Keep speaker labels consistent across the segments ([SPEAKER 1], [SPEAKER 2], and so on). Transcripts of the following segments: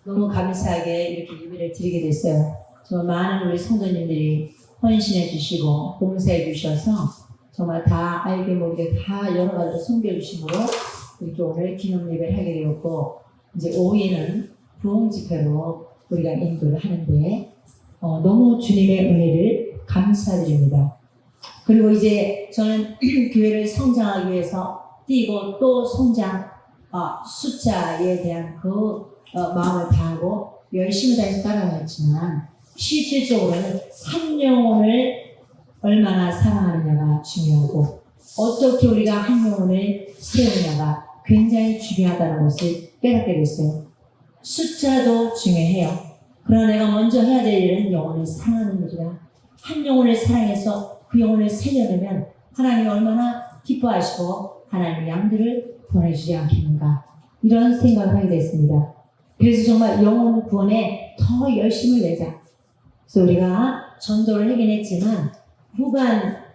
[SPEAKER 1] 너무 감사하게 이렇게 예배를 드리게 됐어요. 정말 많은 우리 성도님들이 헌신해 주시고 봉사해 주셔서 정말 다 알게 모르게 다 여러 가지로 섬겨 주심으로 이렇게 오늘 기념 예배를 하게 되었고, 이제 오후에는 부흥 집회로 우리가 인도를 하는데 너무 주님의 은혜를 감사드립니다. 그리고 이제 저는 교회를 성장하기 위해서 뛰고 또 성장 숫자에 대한 마음을 다하고 열심히 다해서 따라왔지만, 실질적으로는 한 영혼을 얼마나 사랑하느냐가 중요하고 어떻게 우리가 한 영혼을 세우느냐가 굉장히 중요하다는 것을 깨닫게 됐어요. 숫자도 중요해요. 그러나 내가 먼저 해야 될 일은 영혼을 사랑하는 일이다. 한 영혼을 사랑해서 그 영혼을 살려내면 하나님이 얼마나 기뻐하시고 하나님의 양들을 보내주지 않겠는가, 이런 생각을 하게 됐습니다. 그래서 정말 영혼 구원에 더 열심을 내자. 그래서 우리가 전도를 하긴 했지만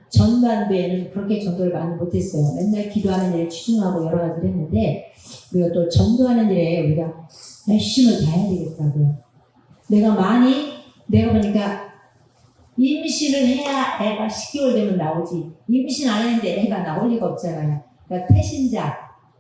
[SPEAKER 1] 전반부에는 그렇게 전도를 많이 못했어요. 맨날 기도하는 일에 치중하고 여러 가지를 했는데, 우리가 또 전도하는 일에 우리가 열심을 다해야 되겠다고요. 내가 보니까 임신을 해야 애가 10개월 되면 나오지, 임신 안 했는데 애가 나올 리가 없잖아요. 그러니까 태신자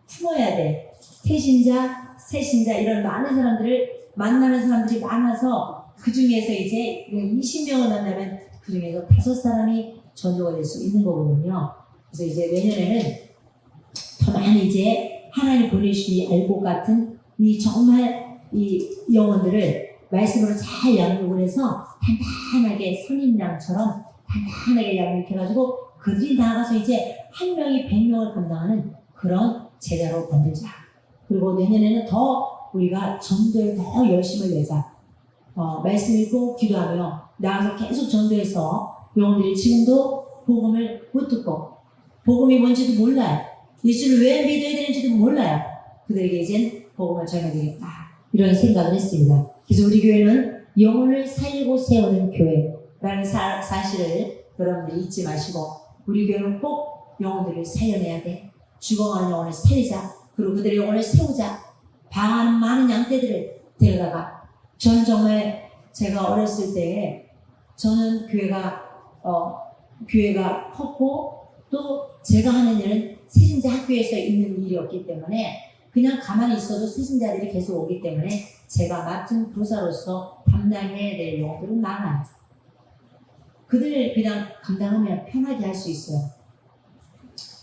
[SPEAKER 1] 품어야 돼. 태신자, 새신자, 이런 많은 사람들을 만나는 사람들이 많아서 그 중에서 이제 20명을 만나면 그 중에서 5사람이 전도가 될 수 있는 거거든요. 그래서 이제 내년에는 더 많이 이제 하나님 보내주신 알곡 같은 정말 이 영혼들을 말씀으로 잘 양육을 해서 단단하게 선인장처럼 단단하게 양육해가지고 그들이 나가서 이제 한 명이 100명을 감당하는 그런 제자로 만들자. 그리고 내년에는 더 우리가 전도에 더 열심을 내자. 말씀 읽고 기도하며 나가서 계속 전도해서 영혼들이 지금도 복음을 못 듣고 복음이 뭔지도 몰라요. 예수를 왜 믿어야 되는지도 몰라요. 그들에게 이젠 복음을 전해야 되겠다, 이런 생각을 했습니다. 그래서 우리 교회는 영혼을 살리고 세우는 교회라는 사실을 여러분들이 잊지 마시고, 우리 교회는 꼭 영혼들을 살려내야 돼. 죽어가는 영혼을 살리자. 그리고 그들의 영혼을 세우자. 방황하는 많은 양떼들을 데려다가, 저는 정말 제가 어렸을 때 저는 교회가 컸고 또 제가 하는 일은 세신자 학교에서 있는 일이었기 때문에 그냥 가만히 있어도 세신자들이 계속 오기 때문에 제가 맡은 부사로서 담당해야 될 영혼들은 많아요. 그들을 그냥 감당하면 편하게 할 수 있어요.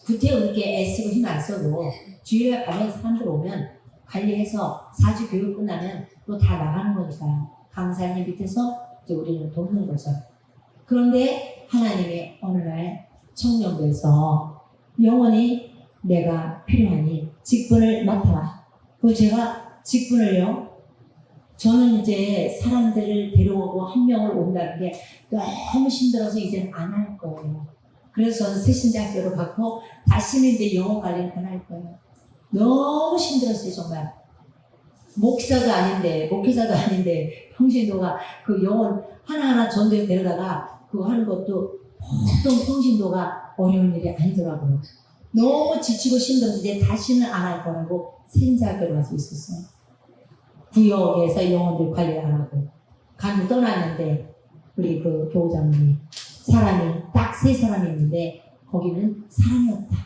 [SPEAKER 1] 구태우게 애쓰고 힘 안 써도 주일에 가면 사람들 오면 관리해서 4주 교육 끝나면 또 다 나가는 거니까요. 강사님 밑에서 이제 우리는 돕는 거죠. 그런데 하나님이 어느 날 청년부에서 영원히 내가 필요하니 직분을 맡아라. 그리고 제가 직분을요, 저는 이제 사람들을 데려오고 한 명을 온다는 게 너무 힘들어서 이제는 안 할 거예요. 그래서 저는 새신자 학교로 갔고 다시는 이제 영어 관리는 안 할 거예요. 너무 힘들었어요, 정말. 목사도 아닌데, 목회자도 아닌데, 평신도가 그 영혼 하나하나 전도에 데려다가 그거 하는 것도 보통 평신도가 어려운 일이 아니더라고요. 너무 지치고 힘들어서 이제 다시는 안 할 거라고 새신자 학교로 가서 있었어요. 구역에서 영혼들 관리를 안 하고 가면 떠났는데, 우리 그 교우장님이 사람이 딱 3사람이 있는데 거기는 사람이 없다.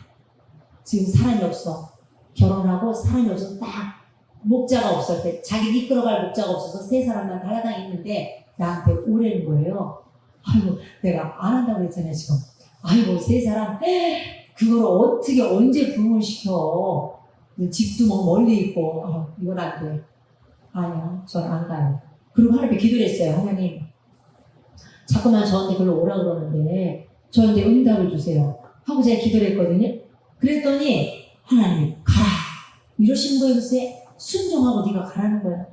[SPEAKER 1] 지금 사람이 없어. 결혼하고 사람이 없어서 딱 목자가 없을 때, 자기 이끌어갈 목자가 없어서 3사람만 달아다니 있는데 나한테 오래는 거예요. 아이고, 내가 안 한다고 했잖아요 지금. 아이고, 3사람 그걸 어떻게 언제 부흥을 시켜. 집도 뭐 멀리 있고. 이건 안 돼. 아니요, 전 안 가요. 그리고 하나님께 기도를 했어요. 하나님, 자꾸만 저한테 글로 오라 그러는데 저한테 응답을 주세요 하고 제가 기도를 했거든요. 그랬더니 하나님이 가라 이러시는 거예요. 글쎄, 순종하고 네가 가라는 거야.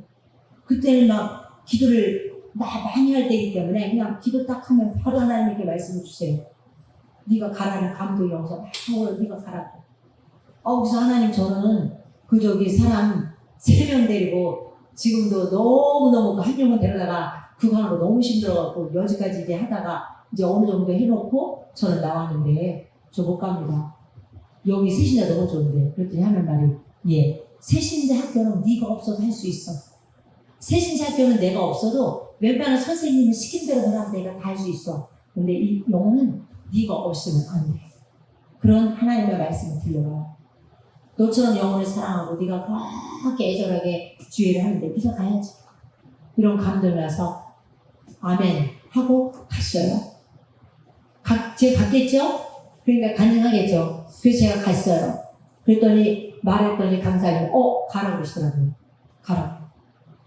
[SPEAKER 1] 그때는 막 기도를 많이 할 때이기 때문에 그냥 기도 딱 하면 바로 하나님께 말씀을 주세요. 네가 가라는 감동이 와서 막 네가 가라고. 그래서 하나님, 저는 사람 3명 데리고 지금도 너무너무 한 명만 데려다가 그거 하는 거 너무 힘들어갖고 여지까지 이제 하다가 이제 어느 정도 해놓고 저는 나왔는데 저 못 갑니다. 여기 새신자 너무 좋은데. 그랬더니 하는 말이, 새신자 학교는 네가 없어도 할 수 있어. 새신자교는 내가 없어도 웬만한 선생님은 시킨 대로 하면 내가 다 할 수 있어. 근데 이 영혼은 네가 없으면 안 돼. 그런 하나님의 말씀을 들려요. 너처럼 영혼을 사랑하고 네가 그렇게 애절하게 주의를 하는데 네가 가야지. 이런 감동이 나서 아멘 하고 갔어요. 제가 갔겠죠? 그러니까 가능하겠죠. 그래서 제가 갔어요. 그랬더니 말했더니 강사님 가라고 그러시더라고요. 가라고.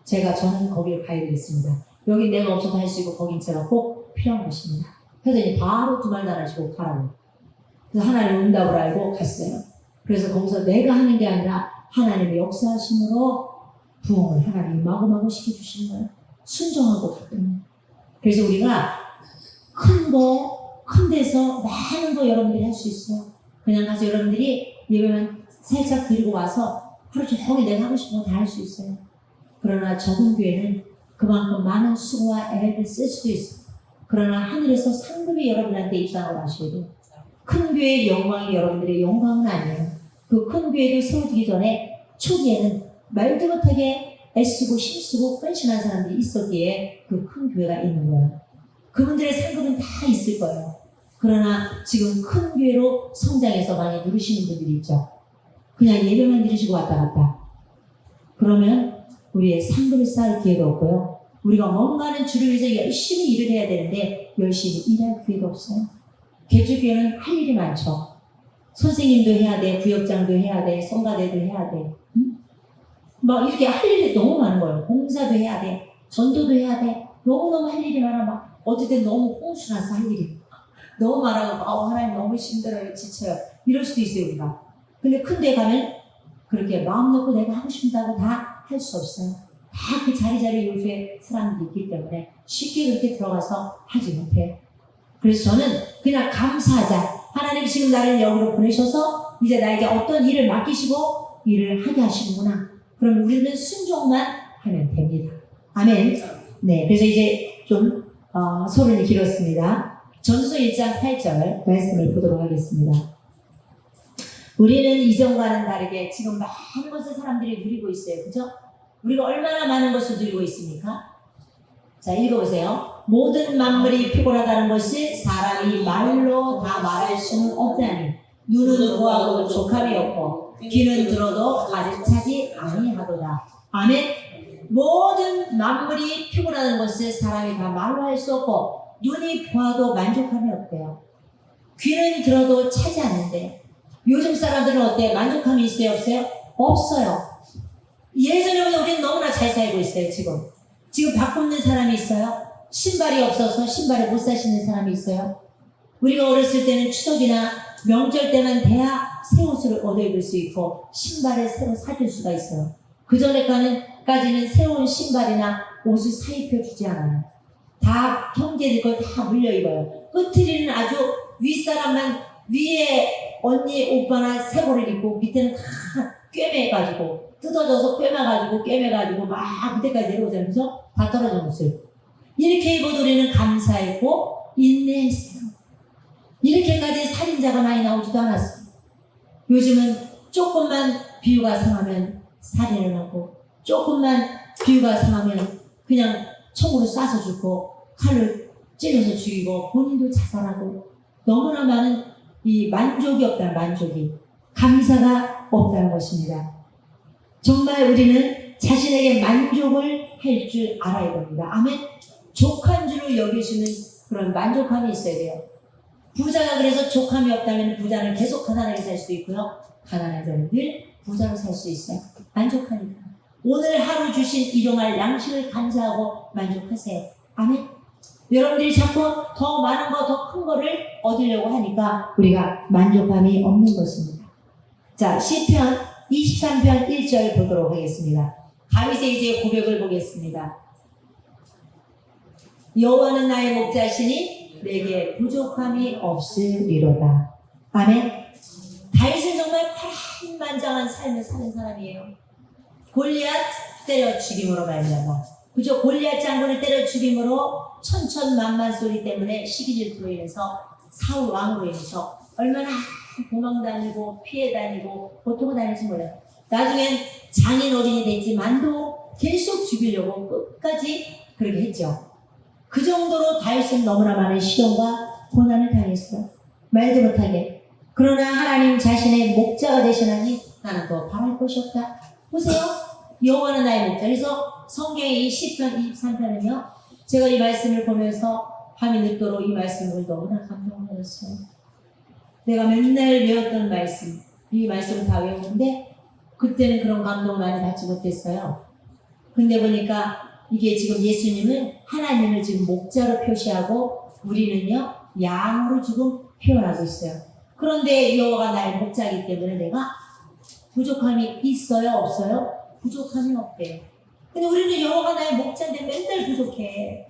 [SPEAKER 1] 저는 거기를 가야 되겠습니다. 여기 내가 없어도 할 수 있고 거긴 제가 꼭 필요한 곳입니다. 그러더니 바로 두 말 달아주고 가라고. 그래서 하나님 응답을 알고 갔어요. 그래서 거기서 내가 하는 게 아니라 하나님의 역사하심으로 부흥을 하나님이 마구마구 시켜주시는 거예요. 순종하고 갔거든요. 그래서 우리가 큰 데서 많은 거 여러분들이 할 수 있어요. 그냥 가서 여러분들이 예배만 살짝 드리고 와서 하루 종일 내가 하고 싶은 거 다 할 수 있어요. 그러나 적은 교회는 그만큼 많은 수고와 애를 쓸 수도 있어요. 그러나 하늘에서 상급이 여러분한테 있다는 걸 아셔야 돼요. 큰 교회의 영광이 여러분들의 영광은 아니에요. 그 큰 교회도 세워지기 전에 초기에는 말도 못하게 애쓰고 힘쓰고 헌신한 사람들이 있었기에 그 큰 교회가 있는 거예요. 그분들의 상급은 다 있을 거예요. 그러나 지금 큰 교회로 성장해서 많이 누르시는 분들이 있죠. 그냥 예배만 드리시고 왔다 갔다. 그러면 우리의 상급을 쌓을 기회도 없고요. 우리가 뭔가는 주를 위해서 열심히 일을 해야 되는데 열심히 일할 기회도 없어요. 개주교회는 할 일이 많죠. 선생님도 해야 돼, 부역장도 해야 돼, 성가대도 해야 돼. 막 이렇게 할 일이 너무 많은 거예요. 봉사도 해야 돼, 전도도 해야 돼. 너무너무 할 일이 많아. 막 어떨 땐 너무 꽁수나서 할 일이 너무 많아서 하나님 너무 힘들어요, 지쳐요. 이럴 수도 있어요, 우리가. 근데 큰 데 가면 그렇게 마음 놓고 내가 하고 싶다고 다 할 수 없어요. 다 그 자리 요소에 사람들이 있기 때문에 쉽게 그렇게 들어가서 하지 못해요. 그래서 저는 그냥 감사하자. 하나님 지금 나를 여기로 보내셔서 이제 나에게 어떤 일을 맡기시고 일을 하게 하시는구나. 그럼 우리는 순종만 하면 됩니다. 아멘. 네, 그래서 이제 좀 서론이 길었습니다. 전도서 1장 8절 말씀을 보도록 하겠습니다. 우리는 이전과는 다르게 지금 많은 것을 사람들이 누리고 있어요. 그죠? 우리가 얼마나 많은 것을 누리고 있습니까? 자, 읽어보세요. 모든 만물이 피곤하다는 것을 사람이 말로 다 말할 수는 없다니 눈은 보아도 족함이 없고 귀는 들어도 가득차지 아니하도다. 아멘. 모든 만물이 피곤하다는 것을 사람이 다 말로 할 수 없고 눈이 보아도 만족함이 없대요. 귀는 들어도 차지 않는데 요즘 사람들은 어때요? 만족함이 있어요? 없어요? 없어요. 예전에 우리는 너무나 잘 살고 있어요. 지금 바꾸는 사람이 있어요? 신발이 없어서 신발을 못 사시는 사람이 있어요? 우리가 어렸을 때는 추석이나 명절 때만 돼야 새 옷을 얻어 입을 수 있고 신발을 새로 사줄 수가 있어요. 그 전에까지는 새로운 신발이나 옷을 사입혀 주지 않아요. 다 형제들 걸 다 물려 입어요. 끝트리는 아주 윗사람만 위에 언니 오빠나 새거를 입고 밑에는 다 꿰매가지고 뜯어져서 꿰매가지고 막 밑에까지 내려오잖아요. 그래서 다 떨어진 옷을 이렇게 입어도 우리는 감사했고 인내했어요. 이렇게까지 살인자가 많이 나오지도 않았어요. 요즘은 조금만 비유가 상하면 살인을 하고 조금만 비유가 상하면 그냥 총으로 쏴서 죽고 칼로 찔러서 죽이고 본인도 자살하고 너무나 많은 이 만족이 없다는 만족이 감사가 없다는 것입니다. 정말 우리는 자신에게 만족을 할 줄 알아야 됩니다. 아멘. 족한 줄을 여기시는 그런 만족함이 있어야 돼요. 부자가 그래서 족함이 없다면 부자는 계속 가난하게 살 수도 있고요. 가난한 자는 늘 부자로 살 수 있어요. 만족하니까. 오늘 하루 주신 일용할 양식을 감사하고 만족하세요. 아멘. 여러분들이 자꾸 더 많은 거, 더 큰 거를 얻으려고 하니까 우리가 만족감이 없는 것입니다. 자, 시편 23편 1절 보도록 하겠습니다. 다윗의 이제 고백을 보겠습니다. 여호와는 나의 목자시니 내게 부족함이 없으리로다. 아멘. 다윗은 정말 파란만장한 삶을 사는 사람이에요. 골리앗 때려 죽임으로 말미암아, 그죠? 골리앗 장군을 때려 죽임으로 천천만만 소리 때문에 시기질투로 인해서 사울 왕으로 인해서 얼마나 도망다니고 피해 다니고 고통을 다닐지 몰라요. 나중엔 장인 어린이 됐지만도 계속 죽이려고 끝까지 그렇게 했죠. 그 정도로 다윗은 너무나 많은 시련과 고난을 당했어요. 말도 못하게. 그러나 하나님 자신의 목자가 되시나니 나는 더 바랄 것이 없다. 보세요. 여호와는 나의 목자. 그래서 성경의 이 시편 23편은요. 제가 이 말씀을 보면서 밤이 늦도록 이 말씀을 너무나 감동받았어요. 내가 맨날 외웠던 말씀, 이 말씀을 다 외웠는데 그때는 그런 감동을 많이 받지 못했어요. 근데 보니까 이게 지금 예수님은 하나님을 지금 목자로 표시하고 우리는요 양으로 지금 표현하고 있어요. 그런데 여호와가 나의 목자이기 때문에 내가 부족함이 있어요? 없어요? 부족함이 없대요. 근데 우리는 여호와가 나의 목자인데 맨날 부족해.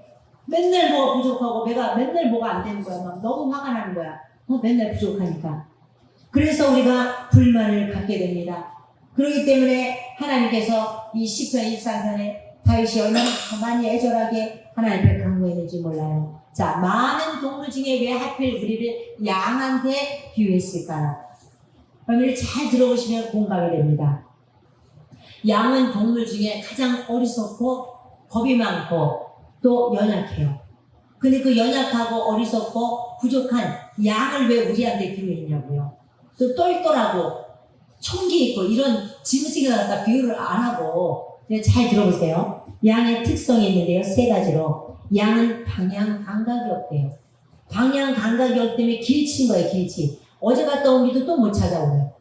[SPEAKER 1] 맨날 뭐가 부족하고 내가 맨날 뭐가 안 되는 거야. 막 너무 화가 나는 거야. 맨날 부족하니까. 그래서 우리가 불만을 갖게 됩니다. 그렇기 때문에 하나님께서 이 시편 23편에 다윗이 얼마나 많이 애절하게 하나님을 강구했는지 몰라요. 자, 많은 동물 중에 왜 하필 우리를 양한테 비유했을까요? 여러분들 잘 들어보시면 공감이 됩니다. 양은 동물 중에 가장 어리석고 겁이 많고 또 연약해요. 근데 그 연약하고 어리석고 부족한 양을 왜 우리한테 비유했냐고요. 또 똘똘하고 총기 있고 이런 짐승에 갖다 비유를 안 하고 잘 들어보세요. 양의 특성이 있는데요. 세 가지로. 양은 방향 감각이 없대요. 방향 감각이 없기 길친 거예요. 길치. 어제 갔다 온 길도 또 못 찾아오네요.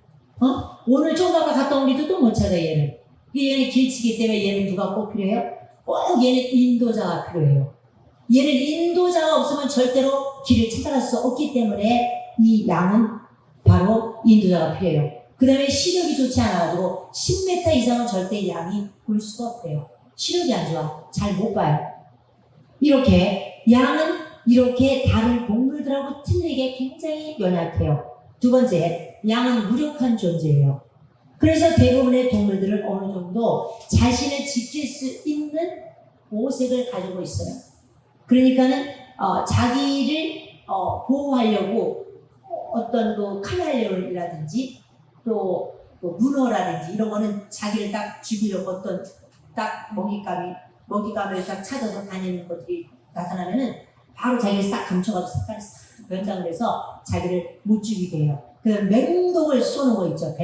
[SPEAKER 1] 오늘 좀 아까 갔다 온 길도 또 못 찾아 얘는. 얘는 길치기 때문에 얘는 누가 꼭 필요해요? 꼭 얘는 인도자가 필요해요. 얘는 인도자가 없으면 절대로 길을 찾아갈 수 없기 때문에 이 양은 바로 인도자가 필요해요. 그 다음에 시력이 좋지 않아가지고 10m 이상은 절대 양이 볼 수가 없대요. 시력이 안 좋아. 잘 못 봐요. 이렇게 양은 이렇게 다른 동물들하고 틀리게 굉장히 연약해요. 두 번째, 양은 무력한 존재예요. 그래서 대부분의 동물들은 어느 정도 자신을 지킬 수 있는 보호색을 가지고 있어요. 그러니까는 자기를 보호하려고 어떤 그 카멜레온이라든지 또 문어라든지 이런 거는 자기를 딱 죽이려고 어떤 딱 먹잇감을 딱 찾아서 다니는 것들이 나타나면은 바로 자기를 싹 감춰가지고 색깔을 싹 연장을 해서 자기를 못 죽이게 해요. 그다음 맹독을 쏘는 거 있죠.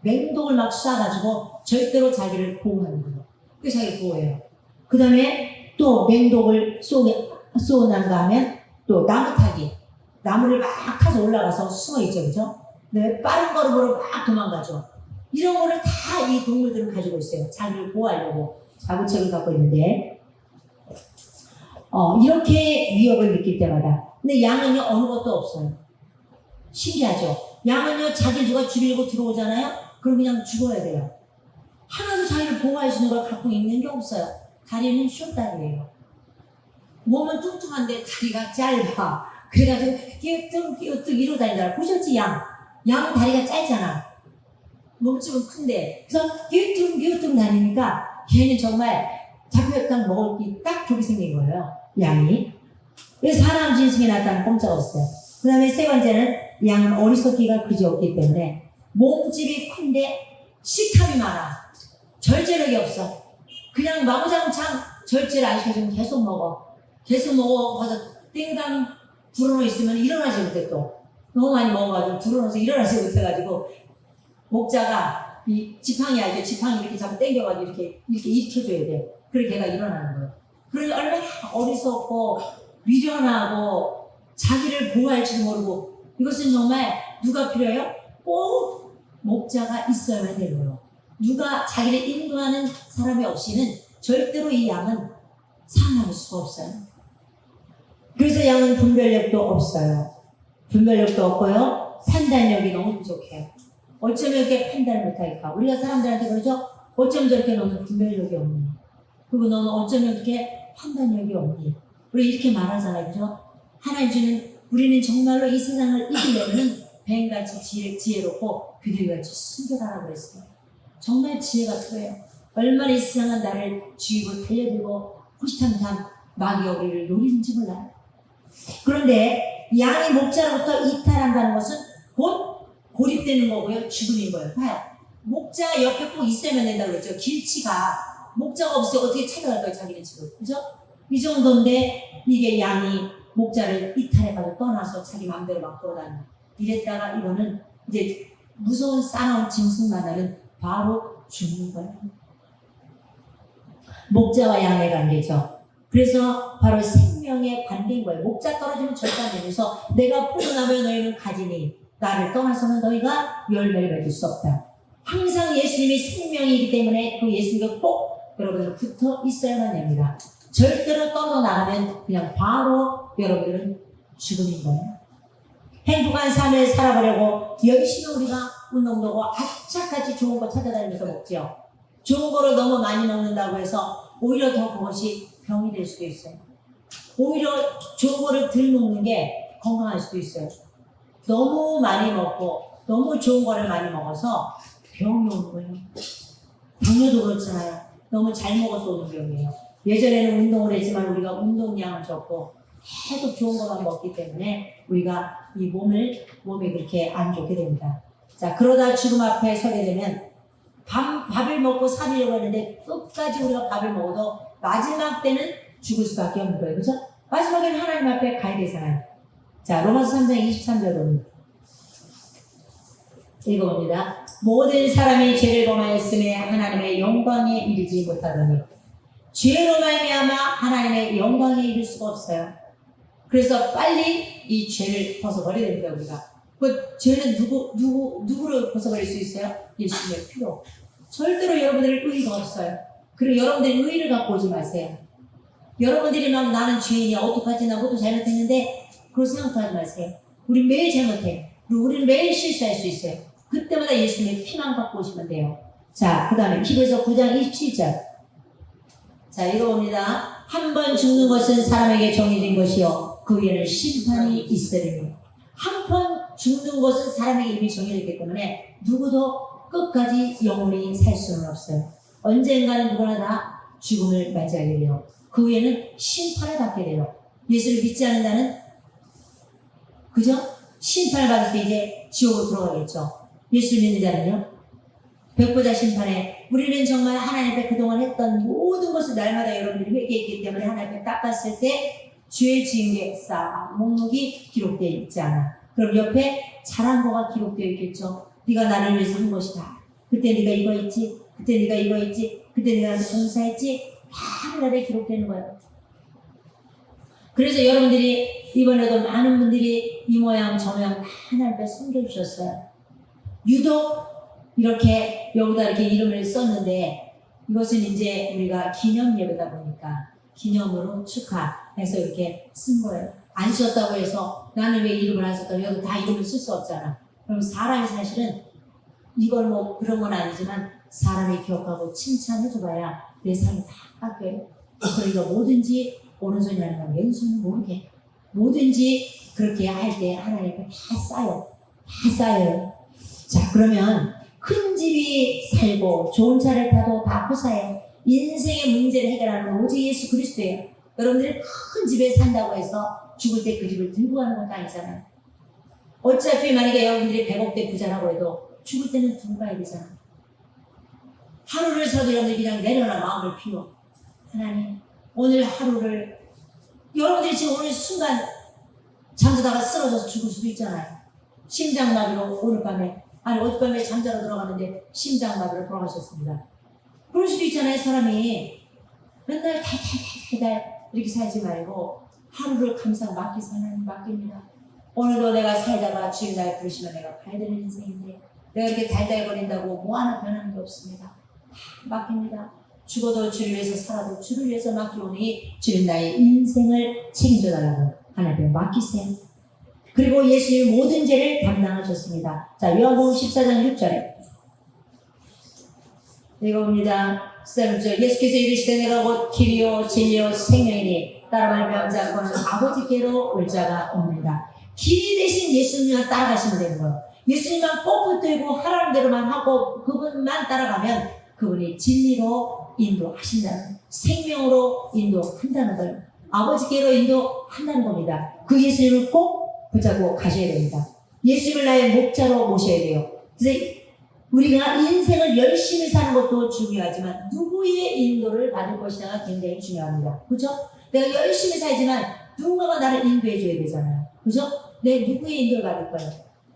[SPEAKER 1] 맹독을 막 쏴가지고 절대로 자기를 보호하는 거예요. 그게 자기를 보호해요. 그 다음에 또 맹독을 쏘는가 하면 또 나무 타기. 나무를 막 타서 올라가서 숨어 있죠. 그죠? 네, 빠른 걸음으로 막 도망가죠. 이런 거를 다 이 동물들은 가지고 있어요. 자기를 보호하려고 자구책을 갖고 있는데 이렇게 위협을 느낄 때마다 근데 양은요 어느 것도 없어요. 신기하죠? 양은요 자기를 누가 죽이려고 들어오잖아요. 그럼 그냥 죽어야 돼요. 하나도 자기를 보호할 수 있는 걸 갖고 있는 게 없어요. 다리는 숏다리예요. 몸은 뚱뚱한데 다리가 짧아. 그래가지고 끼우뚝 이러고 다니더라. 보셨지 양? 양은 다리가 짧잖아. 몸집은 큰데 그래서 끼우뚝 다니니까 걔는 정말 잡혀딱 먹을 게 딱 좋게 생긴 거예요. 양이. 그래서 사람 짐승이 나타나면 꼼짝 없어요. 그 다음에 세 번째는 양은 어리석기가 그지없기 때문에 몸집이 큰데 식탐이 많아. 절제력이 없어. 그냥 마구장창 절제를 안 시켜주면 계속 먹어. 가서 땡강 불어넣어 있으면 일어나지 못해 또. 너무 많이 먹어가지고 불어넣어서 일어나지 못해가지고 목자가 이 지팡이 알죠? 지팡이 이렇게 잡고 당겨가지고 이렇게 일으켜줘야 돼. 그래 걔가 일어나는 거예요. 그러니 얼마나 어리석고 미련하고 자기를 보호할 줄 모르고 이것은 정말 누가 필요해요? 꼭 목자가 있어야만 되는 거예요. 누가 자기를 인도하는 사람이 없이는 절대로 이 양은 살아남을 수가 없어요. 그래서 양은 분별력도 없어요. 분별력도 없고요. 판단력이 너무 부족해요. 어쩌면 이렇게 판단을 못할까? 우리가 사람들한테 그러죠? 어쩌면 저렇게 너는 분별력이 없니? 그리고 너는 어쩌면 이렇게 판단력이 없니? 우리 이렇게 말하잖아요. 그죠? 하나님 주는 우리는 정말로 이 세상을 이기려면 뱀같이 지혜롭고 비둘기같이 순결하라고 그랬어요. 정말 지혜가 필요해요. 얼마나 이 세상은 나를 죽이고 달려들고 호시탐탐 마귀가 우리를 노리는지 몰라요. 그런데 양이 목자로부터 이탈한다는 것은 곧 고립되는 거고요. 죽음인 거예요. 봐요. 목자 옆에 꼭 있어야만 된다고 그랬죠. 길치가 목자가 없으면 어떻게 찾아갈 거예요, 자기는 지금. 그죠? 이 정도인데 이게 양이 목자를 이탈해가지고 떠나서 자기 마음대로 막 돌아다니고 이랬다가 이거는 이제 무서운 싸나운 짐승 만나는 바로 죽는 거예요. 목자와 양의 관계죠. 그래서 바로 생명의 관계인 거예요. 목자 떨어지면 절대 안 되면서 내가 포도나무에 너희는 가지니 나를 떠나서는 너희가 열매를 맺을 수 없다. 항상 예수님이 생명이기 때문에 그 예수님과 꼭 여러분들 붙어 있어야만 됩니다. 절대로 떠나가면 그냥 바로 여러분들은 죽음인 거예요. 행복한 삶을 살아보려고 열심히 우리가 운동도 하고 악착같이 좋은 거 찾아다니면서 먹죠. 좋은 거를 너무 많이 먹는다고 해서 오히려 더 그것이 병이 될 수도 있어요. 오히려 좋은 거를 덜 먹는 게 건강할 수도 있어요. 너무 많이 먹고 너무 좋은 거를 많이 먹어서 병이 오는 거예요. 당뇨도 그렇잖아요. 너무 잘 먹어서 오는 병이에요. 예전에는 운동을 했지만 우리가 운동량은 적고 계속 좋은 것만 먹기 때문에 우리가 이 몸이 그렇게 안 좋게 됩니다. 자, 그러다 죽음 앞에 서게 되면 밥을 먹고 살려고 하는데 끝까지 우리가 밥을 먹어도 마지막 때는 죽을 수밖에 없는 거예요. 그죠? 마지막에는 하나님 앞에 가야 되잖아요. 자, 로마서 3장 23절은 읽어봅니다. 모든 사람이 죄를 범하였음에 하나님의 영광에 이르지 못하더니 죄로 말미암아 하나님의 영광에 이를 수가 없어요. 그래서 빨리 이 죄를 벗어버려야 됩니다. 우리가 그 죄는 누구를 벗어버릴 수 있어요? 예수님의 피로. 절대로 여러분들 의의가 없어요. 그리고 여러분들이 의의를 갖고 오지 마세요. 여러분들이 막 나는 죄인이야 어떡하지 나 그것도 잘못했는데 그걸 생각하지 마세요. 우리 매일 잘못해. 그리고 우리는 매일 실수할 수 있어요. 그때마다 예수님의 피만 갖고 오시면 돼요. 자, 그 다음에 히브리서 9장 27절. 자, 읽어봅니다. 한 번 죽는 것은 사람에게 정해진 것이요 그 위에는 심판이 있으리니. 한 번 죽는 것은 사람에게 이미 정해졌기 때문에 누구도 끝까지 영원히 살 수는 없어요. 언젠가는 누구나 다 죽음을 맞이하게 돼요. 그 위에는 심판을 받게 돼요. 예수를 믿지 않는 자는 그죠? 심판을 받을 때 이제 지옥으로 들어가겠죠. 예수를 믿는 자는요 백보자 심판에 우리는 정말 하나님 앞에 그동안 했던 모든 것을 날마다 여러분들이 회개했기 때문에 하나님 앞에 닦았을 때 죄 지은 게 싹 목록이 기록되어 있지 않아. 그럼 옆에 잘한 거가 기록되어 있겠죠. 네가 나를 위해서 한 것이다. 그때 네가 이거 했지. 그때 네가 이거 했지. 그때 네가 나한테 봉사했지. 다 하늘에 기록되는 거예요. 그래서 여러분들이 이번에도 많은 분들이 이 모양 저 모양 다 하나님 앞에 숨겨주셨어요. 유독 이렇게 여기다 이렇게 이름을 썼는데 이것은 이제 우리가 기념 예배다 보니까 기념으로 축하해서 이렇게 쓴 거예요. 안 썼다고 해서 나는 왜 이름을 안 썼다고 여기 다 이름을 쓸 수 없잖아. 그럼 사람이 사실은 이걸 뭐 그런 건 아니지만 사람이 기억하고 칭찬해줘봐야 내 삶이 다 깎여요. 그러니까 뭐든지 오른손이 아니라 왼손은 모르게 뭐든지 그렇게 할 때 하나님께 다 쌓여. 다 쌓여요. 자, 그러면 큰 집이 살고 좋은 차를 타도 다 후사예요. 인생의 문제를 해결하는 건 오직 예수 그리스도예요. 여러분들이 큰 집에 산다고 해서 죽을 때 그 집을 들고 가는 것도 아니잖아요. 어차피 만약에 여러분들이 100억대 부자라고 해도 죽을 때는 들고 가야 되잖아요. 하루를 서도 여러분들이 그냥 내려놔 마음을 비워. 하나님 오늘 하루를 여러분들이 지금 오늘 순간 잠자다가 쓰러져서 죽을 수도 있잖아요. 심장마비로 오늘 밤에 아니 어젯밤에 잠자러 들어가는데 심장마비로 돌아가셨습니다. 그럴 수도 있잖아요. 사람이 맨날 달달달달 이렇게 살지 말고 하루를 감상 맡기서 하나님 맡깁니다. 오늘도 내가 살다가 주님 날 부르시면 내가 발드는 인생인데 내가 이렇게 달달거린다고 뭐 하나 변하는 게 없습니다. 맡깁니다. 죽어도 주를 위해서 살아도 주를 위해서 맡기오니 주님 나의 인생을 책임져 달라고 하나님께 맡기세요. 그리고 예수님이 모든 죄를 담당하셨습니다. 자, 요한복음 14장 6절에 읽어봅니다. 13절 예수께서 이르시되 내가 곧 길이요 진리요 생명이니 따라 말미암지 않고는 아버지께로 올 자가 없느니라. 길이 대신 예수님만 따라가시면 되는 거예요. 예수님만 꼭 붙들고 하라는 대로만 하고 그분만 따라가면 그분이 진리로 인도하신다는 생명으로 인도한다는 거예요. 아버지께로 인도한다는 겁니다. 그 예수님을 꼭 붙잡고 가셔야 됩니다. 예수님을 나의 목자로 모셔야 돼요. 그래서 우리가 인생을 열심히 사는 것도 중요하지만 누구의 인도를 받을 것이냐가 굉장히 중요합니다. 그죠? 내가 열심히 살지만 누군가가 나를 인도해 줘야 되잖아요. 그죠? 내 누구의 인도를 받을 거예요?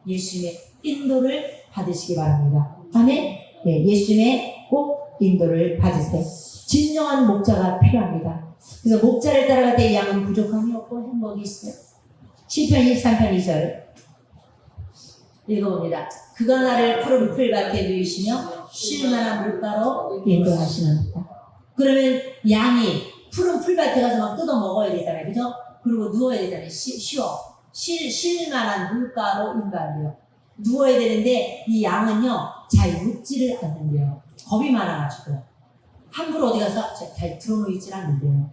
[SPEAKER 1] 예수님의 인도를 받으시기 바랍니다. 아멘? 네, 예수님의 꼭 인도를 받으세요. 진정한 목자가 필요합니다. 그래서 목자를 따라갈 때 양은 부족함이 없고 행복이 있어요. 시편 23편 2절 읽어봅니다. 그가 나를 푸른 풀밭에 누이시며 쉴만한 물가로 인도하시나이다. 그러면 양이 푸른 풀밭에 가서 막 뜯어 먹어야 되잖아요. 그죠? 그리고 누워야 되잖아요. 쉬어. 쉴만한 물가로 인도한대요. 누워야 되는데 이 양은요 잘 눕지를 않는데요. 겁이 많아가지고 함부로 어디 가서 잘 들어놓이질 않는데요.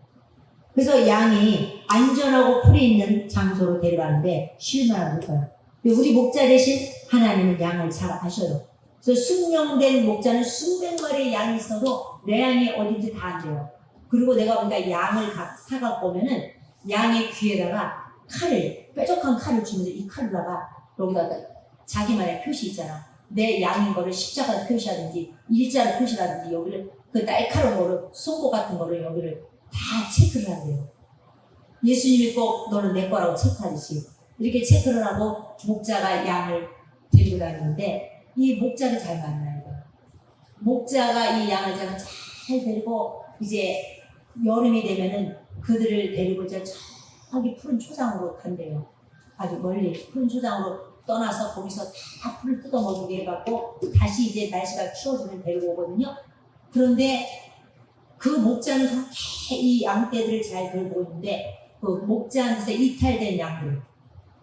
[SPEAKER 1] 그래서 양이 안전하고 풀이 있는 장소로 데려가는데 쉴만한 물가요. 우리 목자 대신 하나님은 양을 잘 아셔요. 그래서 숙련된 목자는 수백 마리의 양이 있어도 내 양이 어딘지 다 안돼요. 그리고 내가 보니까 양을 사갖고 오면은 양의 귀에다가 칼을, 뾰족한 칼을 주면서 이 칼로다가 여기다가 자기만의 표시 있잖아. 내 양인 거를 십자가로 표시하든지 일자로 표시하든지 여기를 그 날카로운 거를 송곳 같은 거를 여기를 다 체크를 한대요. 예수님이 꼭 너는 내 거라고 체크하듯이 이렇게 체크를 하고 목자가 양을 데리고 다니는데 이 목자를 잘 만나야 돼요. 목자가 이 양을 잘 데리고 이제 여름이 되면은 그들을 데리고 이제 저기 푸른 초장으로 간대요. 아주 멀리 푸른 초장으로 떠나서 거기서 다 풀을 뜯어 먹이게 해갖고 다시 이제 날씨가 추워지면 데리고 오거든요. 그런데 그 목자는 그렇게 이 양떼들을 잘 돌보고 있는데 그 목자한테서 이탈된 양들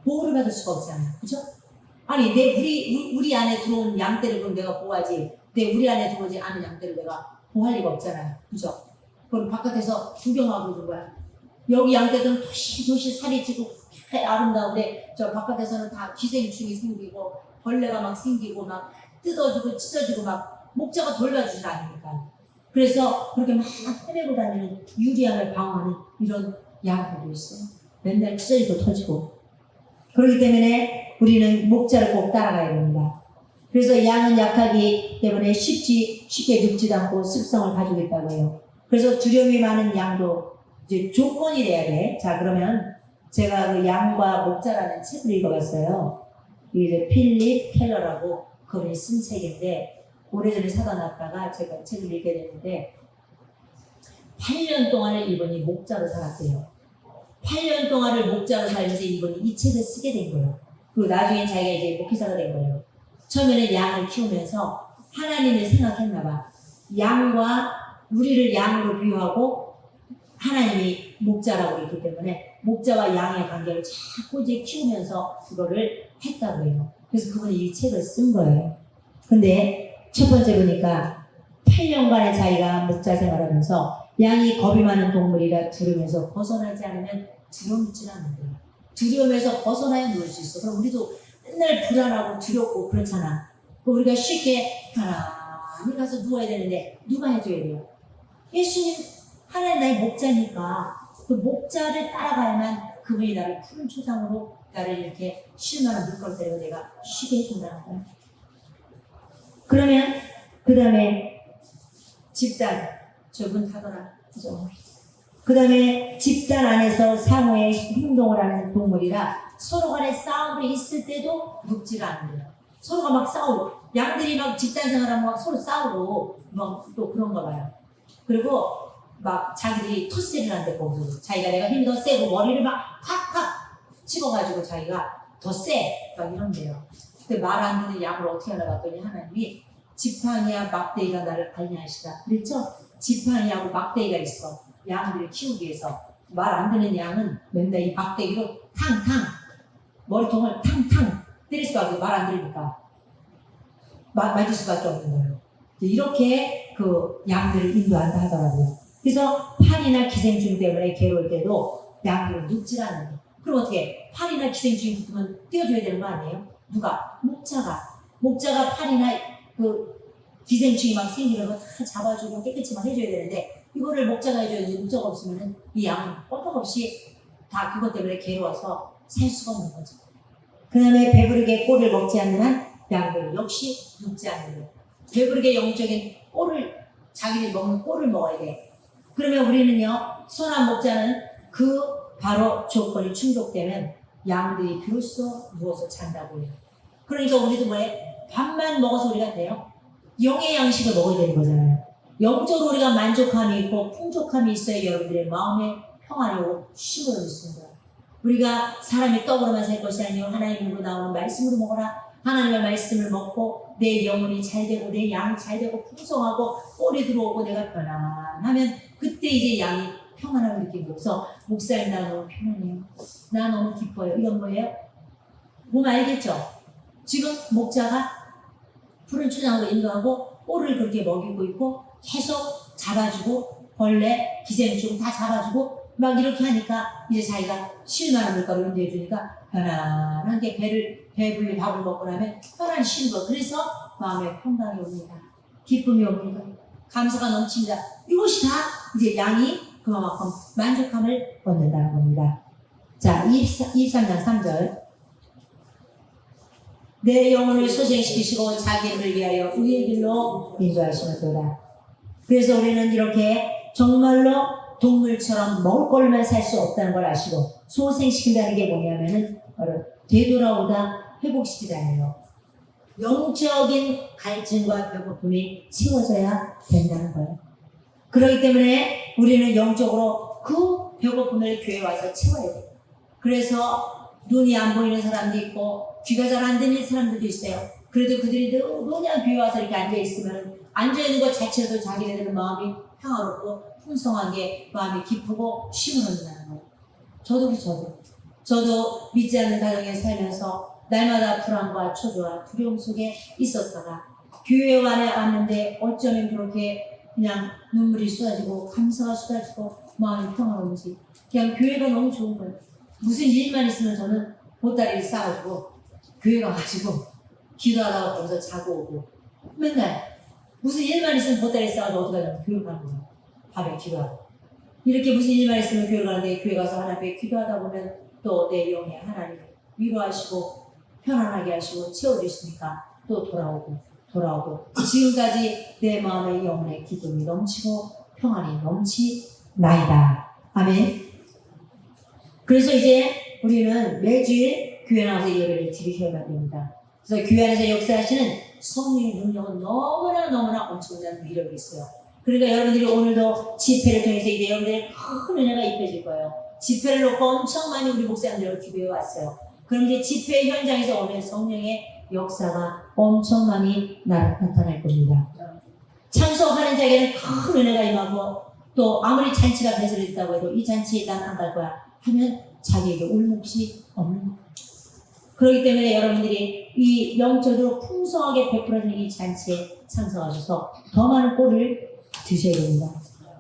[SPEAKER 1] 보호를 받을 수가 없잖아요. 그죠? 아니 우리 안에 들어온 양떼를 그럼 내가 보호하지 우리 안에 들어오지 않은 양떼를 내가 보호할 리가 없잖아요. 그죠? 그럼 바깥에서 구경하고 있는 거야. 여기 양떼들은 도시 살이 찌고 아름다운데 저 바깥에서는 다 기생충이 생기고 벌레가 막 생기고 막 뜯어주고 찢어지고 막 목자가 돌봐주질 않으니까. 그래서 그렇게 막 헤매고 다니는 유리함을 방어하는 이런 양들도 있어요. 맨날 찢어지고 터지고. 그렇기 때문에 우리는 목자를 꼭 따라가야 됩니다. 그래서 양은 약하기 때문에 쉽게 늙지도 않고 습성을 가지고 있다고 해요. 그래서 두려움이 많은 양도 이제 조건이 돼야 돼. 자, 그러면 제가 그 양과 목자라는 책을 읽어봤어요. 이게 필립 켈러라고 그분이 쓴 책인데 오래전에 사다 놨다가 제가 책을 읽게 됐는데 8년 동안을 이분이 목자로 살았대요. 8년 동안을 목자로 살면서 이분이 이 책을 쓰게 된 거예요. 그리고 나중에 자기가 이제 목회자가 된 거예요. 처음에는 양을 키우면서 하나님을 생각했나 봐. 우리를 양으로 비유하고 하나님이 목자라고 했기 때문에 목자와 양의 관계를 자꾸 이제 키우면서 그거를 했다고 해요. 그래서 그분이 이 책을 쓴 거예요. 근데 첫 번째 보니까 8년간의 자기가 목자 생활하면서 양이 겁이 많은 동물이라 두려움에서 벗어나지 않으면 두려움질 않는데요. 두려움에서 벗어나야 누울 수 있어. 그럼 우리도 맨날 불안하고 두렵고 그렇잖아. 우리가 쉽게 편안히 가서 누워야 되는데 누가 해줘야 돼요? 예수님, 하나님 나의 목자니까 그 목자를 따라가야만 그분이 나를 푸른 초장으로 나를 이렇게 쉴만한 물가로 데리고 내가 쉬게 해준다는 거야. 그러면 그 다음에 집단 저분 타더라. 그죠? 그 다음에 집단 안에서 상호의 행동을 하는 동물이라 서로 간에 싸움이 있을 때도 눕지를 않는데요. 서로가 막 싸우고 양들이 막 집단 생활하면 막 서로 싸우고 막 또 그런가 봐요. 그리고 막 자기들이 텃세를 한대 거기서 자기가 내가 힘이 더 세고 머리를 막 팍팍 집어가지고 자기가 더 세 막 이런대요. 근데 말 안 듣는 양을 어떻게 하나 봤더니 하나님이 지팡이와 막대기가 나를 알냐하시다 그랬죠? 지팡이하고 막대기가 있어. 양들을 키우기 위해서. 말 안 듣는 양은 맨날 이 막대기로 탕탕 머리통을 탕탕 때릴 수밖에 말 안 들으니까 맞을 수밖에 없는 거예요. 이렇게 그 양들을 인도한다 하더라고요. 그래서 파리나 기생충 때문에 괴로울 때도 양들은 눕질 않는 거예요. 그럼 어떻게 파리나 기생충이 붙으면 떼어줘야 되는 거 아니에요? 누가? 목자가 파리나 그 기생충이 막 생기는 거 다 잡아주고 깨끗이 막 해줘야 되는데 이거를 목자가 해줘야 되는데 목자가 없으면 이 양은 꼼짝없이 다 그것 때문에 괴로워서 살 수가 없는 거죠. 그 다음에 배부르게 꼴을 먹지 않는 한 양들 역시 눕지 않는 것. 배부르게 영적인 꼴을 자기들이 먹는 꼴을 먹어야 돼. 그러면 우리는요 선한 목자는 그 바로 조건이 충족되면 양들이 비로소 누워서 잔다고 해요. 그러니까 우리도 왜 밥만 먹어서 우리가 돼요? 영의 양식을 먹어야 되는 거잖아요. 영적으로 우리가 만족함이 있고 풍족함이 있어야 여러분들의 마음에 평안이 오고 쉼을 얻습니다. 우리가 사람이 떡으로만 살 것이 아니요 하나님으로 나오는 말씀으로 먹어라. 하나님의 말씀을 먹고 내 영혼이 잘 되고 내 양이 잘 되고 풍성하고 꼴이 들어오고 내가 편안하면 그때 이제 양이 평안함을 느끼고 그래서 목사님 나 너무 편안해요. 나 너무 기뻐요. 이런 거예요. 몸 알겠죠? 지금 목자가 푸른 초장으로 인도하고 꼴을 그렇게 먹이고 있고 계속 잡아주고 벌레, 기생충 다 잡아주고 막 이렇게 하니까 이제 자기가 쉴만한 물가로 인도해 주니까 편안하게 배불리 밥을 먹고 나면 편안히 쉬는 거. 그래서 마음에 평강이 옵니다. 기쁨이 옵니다. 감사가 넘칩니다. 이것이 다 이제 양이 그만큼 만족함을 얻는다는 겁니다. 자, 23장 3절. 내 영혼을 소생시키시고 자기를 위하여 의의 길로 인도하시는도다. 그래서 우리는 이렇게 정말로 동물처럼 먹을 걸만 살 수 없다는 걸 아시고 소생시킨다는 게 뭐냐면은 바로 되돌아오다 회복시키다예요. 영적인 갈증과 배고픔이 채워져야 된다는 거예요. 그렇기 때문에 우리는 영적으로 그 배고픔을 교회에 와서 채워야 돼요. 그래서 눈이 안 보이는 사람도 있고 귀가 잘 안 들리는 사람들도 있어요. 그래도 그들이 그냥 교회 와서 이렇게 앉아있으면 앉아있는 것 자체도 자기네들은 마음이 평화롭고 풍성하게 마음이 기쁘고 쉼을 얻는다는 거예요. 저도 믿지 않는 가정에 살면서 날마다 불안과 초조와 두려움 속에 있었다가 교회 안에 왔는데 어쩌면 그렇게 그냥 눈물이 쏟아지고 감사가 쏟아지고 마음이 평화로운지 그냥 교회가 너무 좋은 거예요. 무슨 일만 있으면 저는 보따리를 싸가지고 교회 가가지고 기도하다가 거기서 자고 오고 맨날 무슨 일만 있으면 보따리 싸가지고 어디 가냐면 교회 가는 거예요. 밤에 기도하고 이렇게 무슨 일만 있으면 교회 가는데 교회 가서 하나님 앞에 기도하다 보면 또 내 영에 하나님 위로하시고 편안하게 하시고 채워주시니까 또 돌아오고 지금까지 내 마음의 영혼의 기쁨이 넘치고 평안이 넘치나이다. 아멘. 그래서 이제 우리는 매주일 교회 나와서 예배를 드리셔야 됩니다. 그래서 교회 안에서 역사하시는 성령의 능력은 너무나 엄청난 위력이 있어요. 그러니까 여러분들이 오늘도 집회를 통해서 이제 여러분들의 큰 은혜가 입혀질 거예요. 집회를 놓고 엄청 많이 우리 목사님들을 기도해 왔어요. 그럼 이제 집회 현장에서 오늘 성령의 역사가 엄청 많이 나타날 겁니다. 참석하는 자에게는 큰 은혜가 임하고 또 아무리 잔치가 배설됐다고 해도 이 잔치에 난 안 갈 거야 하면 자기에게 올 몫이 없는 거예요. 그렇기 때문에 여러분들이 이 영적으로 풍성하게 베풀어지는 이 잔치에 참석하셔서 더 많은 꼴을 드셔야 됩니다.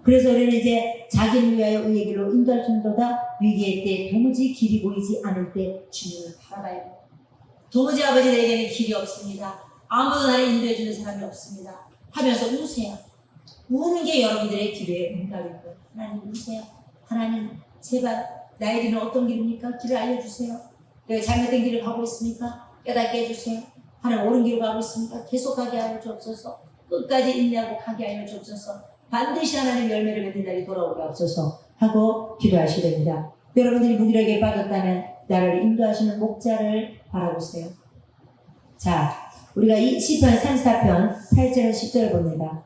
[SPEAKER 1] 그래서 우리는 이제 자기를 위하여 의의 길로 인도할 정도다 위기의 때 도무지 길이 보이지 않을 때 주님을 바라봐야 합니다. 도무지 아버지 내게는 길이 없습니다. 아무도 나를 인도해 주는 사람이 없습니다. 하면서 우세요. 우는 게 여러분들의 기도의 응답인 거예요. 하나님 우세요. 하나님 제발 나의 길은 어떤 길입니까? 길을 알려주세요. 내가 잘못된 길을 가고 있습니까? 깨닫게 해주세요. 하나님 옳은 길을 가고 있습니까? 계속 가게 하여 주옵소서. 끝까지 인내하고 가게 하여 주옵소서. 반드시 하나님 열매를 맺는 날이 돌아오게 하옵소서 하고 기도하셔야 됩니다. 여러분들이 무기력에 빠졌다면 나를 인도하시는 목자를 바라보세요. 자, 우리가 이 시편 34편 8절 10절 봅니다.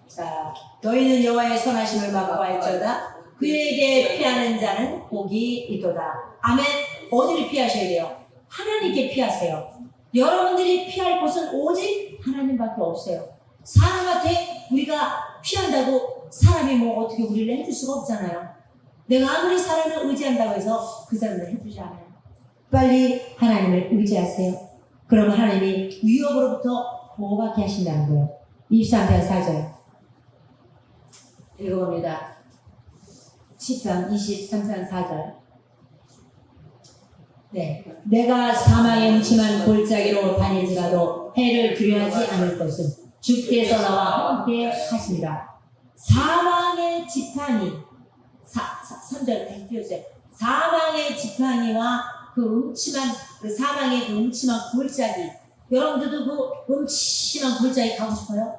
[SPEAKER 1] 자, 너희는 여호와의 선하심을 막아할지어다 그에게 피하는 자는 복이 있도다. 아멘. 어디를 피하셔야 돼요? 하나님께 피하세요. 여러분들이 피할 곳은 오직 하나님밖에 없어요. 사람한테 우리가 피한다고 사람이 뭐 어떻게 우리를 해줄 수가 없잖아요. 내가 아무리 사람을 의지한다고 해서 그 사람을 해주지 않아요. 빨리 하나님을 의지하세요. 그러면 하나님이 위협으로부터 보호받게 하신다는 거예요. 23편 4절 읽어봅니다. 시편 23편 4절 네, 내가 사망의 음침한 골짜기로 다닐지라도 해를 두려워하지 않을 것은 주께서 나와 함께 하시니라. 사망의 지팡이 3절 다시 띄워주세요. 사망의 지팡이와 그 음침한 그 사망의 그 음침한 골짜기, 여러분들도 그 음침한 골짜기 가고 싶어요?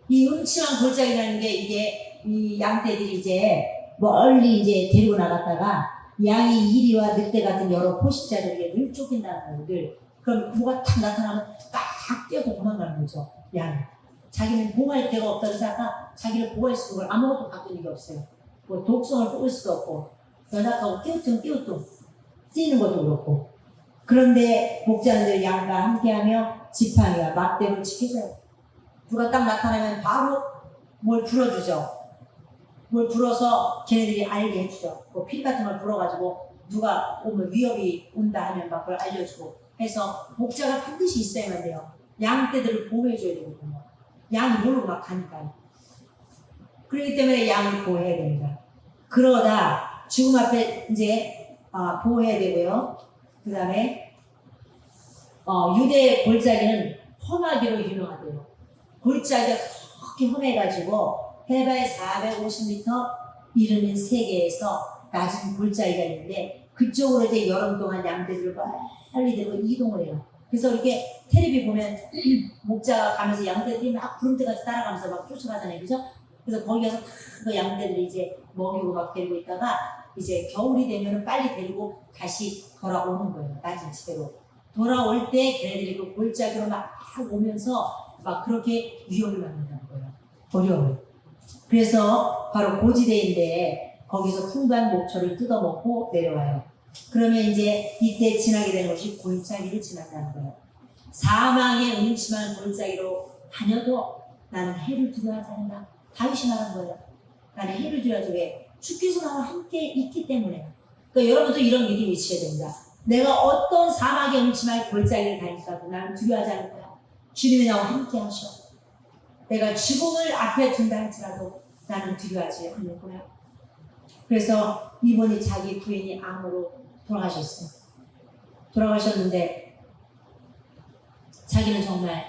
[SPEAKER 1] 이 음침한 골짜기라는 게 이게 이 양떼들이 이제 멀리 이제 데리고 나갔다가 양이 이리와 늑대 같은 여러 포식자들에게 늘 쫓긴다는 거예요. 늘. 그럼 뭐가 탁 나타나면 딱 뛰어서 도망가는 거죠. 양. 자기는 보호할 데가 없다고 생각하니까 자기를 보호할 수 있는 걸 아무것도 갖고 게 없어요. 뭐 독성을 뽑을 수도 없고 연락하고 띄우뚱 뛰는 것도 그렇고. 그런데 목자들 양과 함께하며 지팡이와 막대로 지켜줘요. 누가 딱 나타나면 바로 뭘 불어주죠. 뭘 불어서 걔네들이 알게 해주죠. 뭐 필 같은 걸 불어가지고 누가 오면 위협이 온다 하면 막 그걸 알려주고 해서 목자가 반드시 있어야만 돼요. 양떼들을 보호해줘야 되거든요. 양이 모르고 막 가니까요. 그렇기 때문에 양을 보호해야 됩니다. 그러다 죽음 앞에 이제 보호해야 되고요. 그 다음에 유대 골짜기는 험하기로 유명하대요. 골짜기가 그렇게 험해가지고 해발 450m 이르는 세계에서 낮은 골짜기가 있는데 그쪽으로 이제 여름 동안 양들을 빨리 들고 이동을 해요. 그래서 이렇게 텔레비 보면 목자가 가면서 양떼들이 막 구름대같이 따라가면서 막 쫓아가잖아요. 그죠? 그래서 거기 가서 그 양떼들이 이제 먹이고 막 데리고 있다가 이제 겨울이 되면 빨리 데리고 다시 돌아오는 거예요. 낮은 집으로. 돌아올 때 걔네들이 그 골짜기로 막 오면서 막 그렇게 위협을 받는다는 거예요. 어려워요. 그래서 바로 고지대인데 거기서 풍부한 목초를 뜯어먹고 내려와요. 그러면 이제 이때 지나게 되는 것이 골짜기를 지난다는 거예요. 사망의 음침한 골짜기로 다녀도 나는 해를 두려워하지 않는다. 다윗이 말한 거예요. 나는 해를 두려워하지. 왜? 주께서 나와 함께 있기 때문에. 그러니까 여러분도 이런 믿음이 있어야 됩니다. 내가 어떤 사막의 음침한 골짜기를 다닐까도 나는 두려워하지 않을 거야. 주님이 나와 함께 하셔. 내가 죽음을 앞에 둔다 할지라도 나는 두려워하지 않을 거야. 그래서 이분이 자기 부인이 암으로 돌아가셨어요. 돌아가셨는데 자기는 정말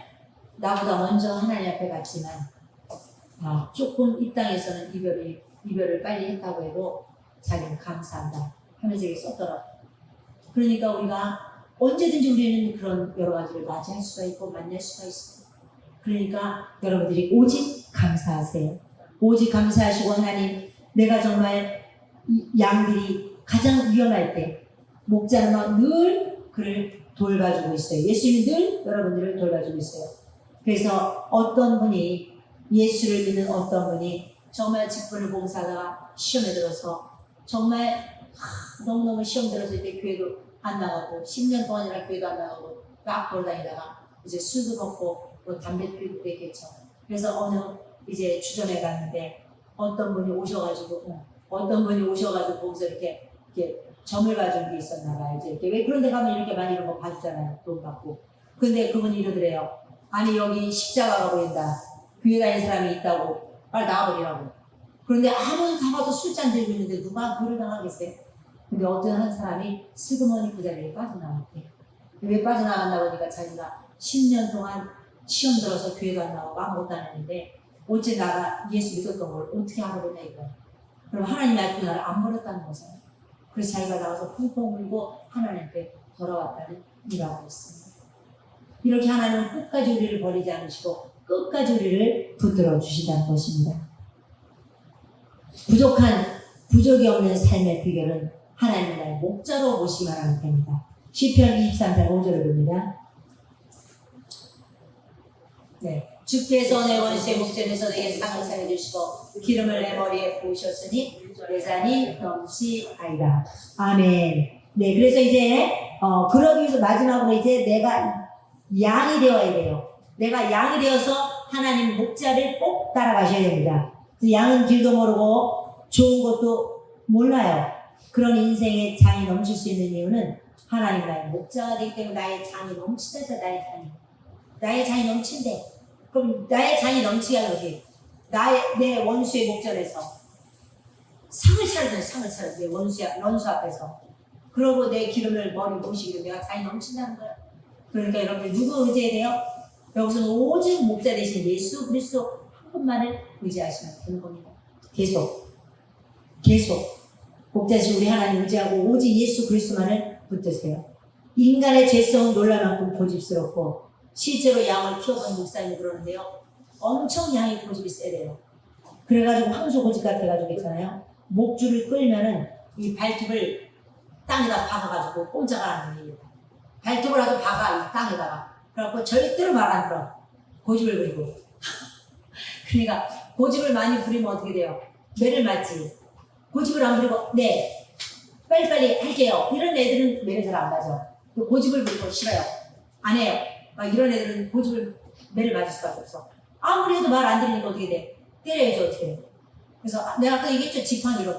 [SPEAKER 1] 나보다 먼저 하나님 앞에 갔지만 조금 이 땅에서는 이별을 빨리 했다고 해도 자기는 감사한다 하면서 이렇게 썼더라고요. 그러니까 우리가 언제든지 우리는 그런 여러 가지를 맞이할 수가 있고 만날 수가 있어요. 그러니까 여러분들이 오직 감사하세요. 오직 감사하시고 하나님, 내가 정말 이 양들이 가장 위험할 때 목자는 늘 그를 돌봐주고 있어요. 예수님이 늘 여러분들을 돌봐주고 있어요. 그래서 어떤 분이 예수를 믿는 어떤 분이 정말 직분을 봉사하다가 시험에 들어서 정말 너무너무 시험 들어서 이제 교회도 안 나가고 10년 동안이나 교회도 안 나가고 막 돌아다니다가 이제 술도 먹고 또 담배 피우고 그랬겠죠. 그래서 어느 이제 주점에 갔는데 어떤 분이 오셔가지고 거기서 이렇게 점을 봐준 게 있었나 봐요. 이제 이렇게 왜 그런 데 가면 이렇게 많이 이런 거 봐주잖아요. 돈 받고. 근데 그분이 이러더래요. 아니 여기 십자가가 보인다. 교회 다니는 사람이 있다고 빨리 나와버리라고. 그런데 아무도 다 봐도 술잔 들고 있는데 누가 교를 당하겠어요? 근데 어떤 한 사람이 슬그머니 그 자리에 빠져나왔대. 왜 빠져나갔나 보니까 자기가 10년 동안 시험 들어서 교회도 안 나오고 아무것도 안 했는데 어째 나가 예수 믿었던 걸 어떻게 알아보냐 이거야. 그럼 하나님이 알고 나를 안 버렸다는 거잖아요. 그래서 자기가 나와서 펑펑 울고 하나님께 돌아왔다는 일하고 있습니다. 이렇게 하나님은 끝까지 우리를 버리지 않으시고 끝까지 우리를 붙들어 주신다는 것입니다. 부족이 없는 삶의 비결은 하나님을 나의 목자로 모시기만 하면 됩니다. 시편 23편 5절을 봅니다. 네. 주께서 내 원수의 목전에서 내게 상을 차려주시고 기름을 내 머리에 부으셨으니 내 잔이 넘치아이다. 아멘. 네, 그래서 이제 그러기 위해서 마지막으로 이제 내가 양이 되어야 돼요. 내가 양이 되어서 하나님 목자를 꼭 따라가셔야 됩니다. 양은 길도 모르고 좋은 것도 몰라요. 그런 인생에 장이 넘칠 수 있는 이유는 하나님 나의 목자가 되기 때문에 나의 장이 넘치다죠. 나의 장이 넘친대. 그럼 나의 장이 넘치게 하는 것이 내 원수의 목전에서 상을 차려 내 원수 앞에서. 그러고 내 기름을 머리 모시기로 내가 장이 넘친다는 거야. 그러니까 여러분들 누구 의지해야 돼요? 여기서는 오직 목자 대신 예수 그리스도 한 분만을 의지하시면 되는 겁니다. 계속 목자 대신 우리 하나님 의지하고 오직 예수 그리스도만을 붙드세요. 인간의 죄성은 놀랄 만큼 고집스럽고 실제로 양을 키워본 목사님이 그러는데요. 엄청 양이 고집이 세대요. 그래가지고 황소 고집 같아가지고 있잖아요. 목줄을 끌면은 이 발톱을 땅에다 박아가지고 꼼짝을 안 해요. 발톱을 아주 박아 이 땅에다가. 그래갖고 절대로 말 안 들어. 고집을 부리고. 그러니까 고집을 많이 부리면 어떻게 돼요? 매를 맞지. 고집을 안 부리고 네 빨리빨리 할게요. 이런 애들은 매를 잘 안 맞아. 고집을 부리고 싫어요. 안 해요. 막 이런 애들은 고집을 매를 맞을 수밖에 없어. 아무리 해도 말 안 들으니까 어떻게 돼? 때려야죠 어떻게 돼? 그래서 내가 아까 얘기했죠. 지팡이로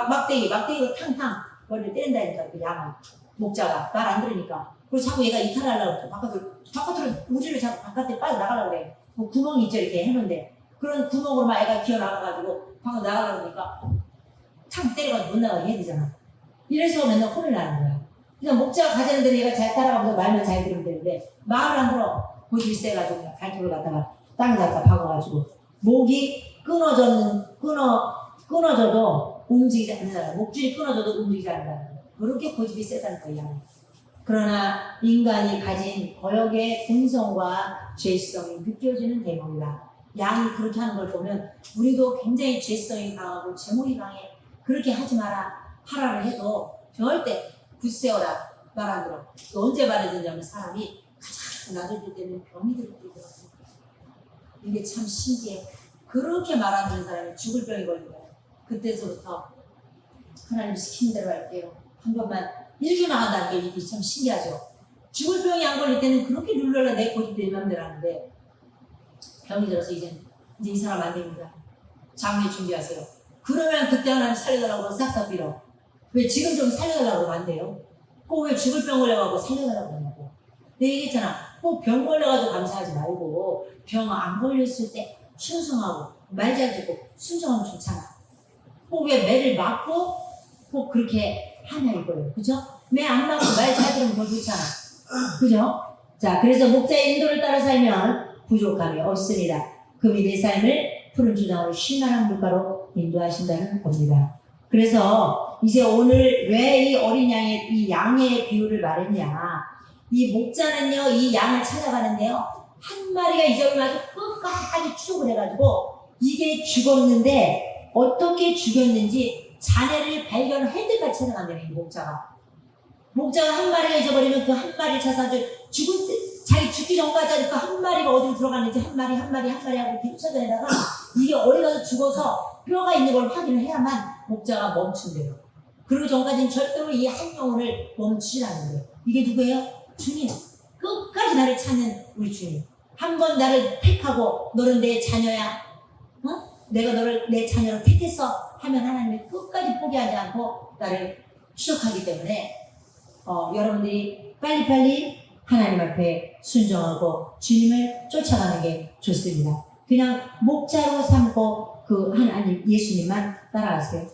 [SPEAKER 1] 막대기가 탕탕 머리를 때린다니까 그 양은 목자가 말 안 들으니까. 그리고 자꾸 얘가 이탈하려고 바깥으로 우주를 자꾸 바깥에 빠져나가려고 그래. 뭐 구멍이 있죠 이렇게 해놓은데 그런 구멍으로 막 애가 기어나가가지고 밖으로 나가려고 하니까 탕 때려가지고 못 나가게 해야 되잖아. 이래서 맨날 혼을 나는 거야. 그냥 목자가 가자는 대로 얘가 잘 따라가면서 말만 잘 들으면 되는데 말을 안 들어. 고집이 세가지고 그냥 발톱을 갖다가 땅에다가 박아가지고 목이 끊어져도 움직이지 않는다. 목줄이 끊어져도 움직이지 않는다. 그렇게 고집이 세다는 거야. 그러나 인간이 가진 거역의 본성과 죄성이 느껴지는 대목이다. 양이 그렇게 하는 걸 보면 우리도 굉장히 죄성이 강하고 제목이 강해. 그렇게 하지 마라. 하라를 해도 절대 굳세어라. 말 안 들어. 언제 말해주냐면 사람이 가장 나들 때는 병이 들 때거든요. 이게 참 신기해. 그렇게 말 안 듣는 사람이 죽을 병이 걸린 거예요. 그때서부터 하나님 시키는 대로 할게요. 한 번만 이렇게 나간다는 게 이게 참 신기하죠. 죽을 병이 안 걸릴 때는 그렇게 룰러라 내 고집대로 맘대로 하는데 병이 들어서 이제 이 사람 안 됩니다. 장례 준비하세요. 그러면 그때 하나님 살려달라고 그러면 싹싹 빌어. 왜 지금 좀 살려달라고 그러면 안 돼요? 꼭 왜 죽을 병 걸려가지고 살려달라고 그러냐고. 내가 얘기했잖아. 꼭 병 걸려가지고 감사하지 말고 병 안 걸렸을 때 충성하고 말 잘 듣고 순종하면 좋잖아. 꼭 왜 매를 맞고 꼭 그렇게 하냐 이거예요. 그죠? 매 안 맞고 말 잘 들으면 더 좋잖아. 그죠? 자, 그래서 목자의 인도를 따라 살면 부족함이 없습니다. 금이 내 삶을 푸른 주장으로 쉴만한 물가로 인도하신다는 겁니다. 그래서 이제 오늘 왜 이 어린 양의 이 양의 비유를 말했냐? 이 목자는요 이 양을 찾아가는데요 한 마리가 잊어버리면 아주 끝까지 추적을 해가지고 이게 죽었는데 어떻게 죽였는지 자네를 발견할 때까지 찾아간다는 이 목자가 한 마리가 잊어버리면 그 한 마리를 찾아서 자기 죽기 전까지 그 한 마리가 어디로 들어갔는지 한 마리 하고 계속 찾아내다가 이게 어디 가서 죽어서 뼈가 있는 걸 확인을 해야만 목자가 멈춘대요. 그리고 전까지는 절대로 이 한 영혼을 멈추지 않는데요. 이게 누구예요? 주님. 끝까지 나를 찾는 우리 주님. 한 번 나를 택하고 너는 내 자녀야. 내가 너를 내 자녀로 택했어 하면 하나님이 끝까지 포기하지 않고 나를 추적하기 때문에 여러분들이 빨리빨리 하나님 앞에 순종하고 주님을 쫓아가는 게 좋습니다. 그냥 목자로 삼고 그 하나님 예수님만 따라가세요.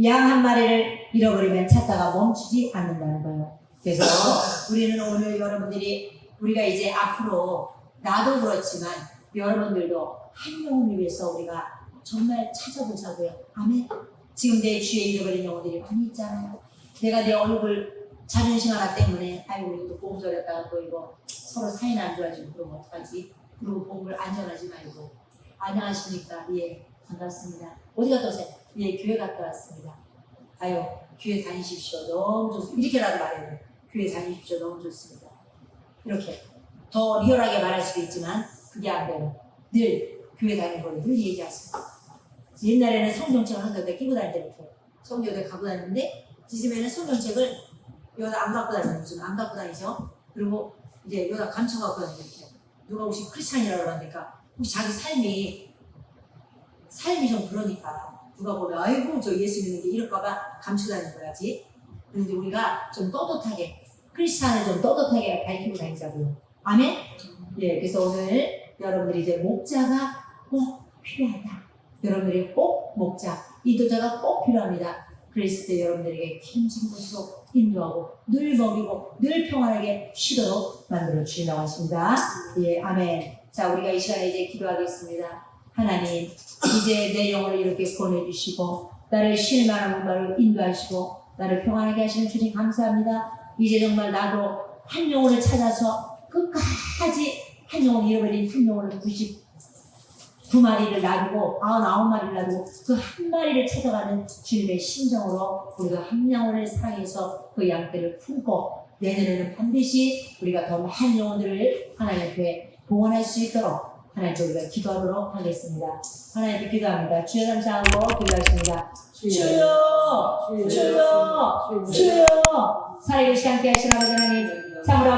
[SPEAKER 1] 양 한 마리를 잃어버리면 찾다가 멈추지 않는다는 거예요. 그래서 우리는 오늘 우리가 이제 앞으로 나도 그렇지만 여러분들도 한 영혼을 위해서 우리가 정말 찾아보자고요. 아멘. 지금 내 주에 잃어버린 영혼들이 많이 있잖아요. 내가 내 얼굴 자존심 하나 때문에 아이고 이거 복음 전했다가 또 이거 서로 사이는 안 좋아지고 그러면 어떡하지? 그리고 복음을 안전하지 말고. 안녕하십니까? 예, 반갑습니다. 어디 갔다 오세요? 예, 교회 갔다 왔습니다. 아유, 교회 다니십시오. 너무 좋습니다. 이렇게라도 말해야 돼요. 교회 다니십시오. 너무 좋습니다. 이렇게 더 리얼하게 말할 수도 있지만 그게 안 돼요. 늘 교회 다니는 걸 늘 얘기하십니다. 옛날에는 성경책을 항상 내가 끼고 다닐 때 이렇게 성경을 갖고 다녔는데 요즘에는 성경책을 여기다 안 갖고 다니는 요즘 안 갖고 다니죠. 그리고 이제 여기다 감춰 갖고 다니는 이렇게 누가 혹시 크리스찬이라고 그러니까 혹시 자기 삶이 좀 그러니까 누가 보면 아이고 저 예수 믿는 게 이럴까봐 감추고 다니는 거야지. 그런데 우리가 좀 떳떳하게 크리스찬을 좀 떳떳하게 밝히고 다니자고요. 아멘? 예, 그래서 오늘 여러분들이 이제 목자가 꼭 필요하다. 여러분들이 꼭 목자, 인도자가 꼭 필요합니다. 그랬을 때 여러분들에게 기름진 곳으로 인도하고 늘 먹이고 늘 평안하게 쉬도록 만들어 주신다고 하십니다. 예, 아멘. 자, 우리가 이 시간에 이제 기도하겠습니다. 하나님, 이제 내 영혼을 이렇게 보내주시고 나를 쉴 만한 곳으로 인도하시고 나를 평안하게 하시는 주님 감사합니다. 이제 정말 나도 한 영혼을 찾아서 끝까지 한 영혼 잃어버린 한 영혼을 99마리를 놔두고 99마리를 놔두고 그 한 마리를 찾아가는 주님의 심정으로 우리가 한 영혼을 사랑해서 그 양떼를 품고 내년에는 반드시 우리가 더 많은 영혼들을 하나님 앞에 봉헌할 수 있도록 하나님께 우리가 기도하도록 하겠습니다. 하나님께 기도합니다. 주여 감사하고 기도하십니다. 주여, 주여, 주여, 살아계시지 않게 하시는 아버지 하나님, 참으로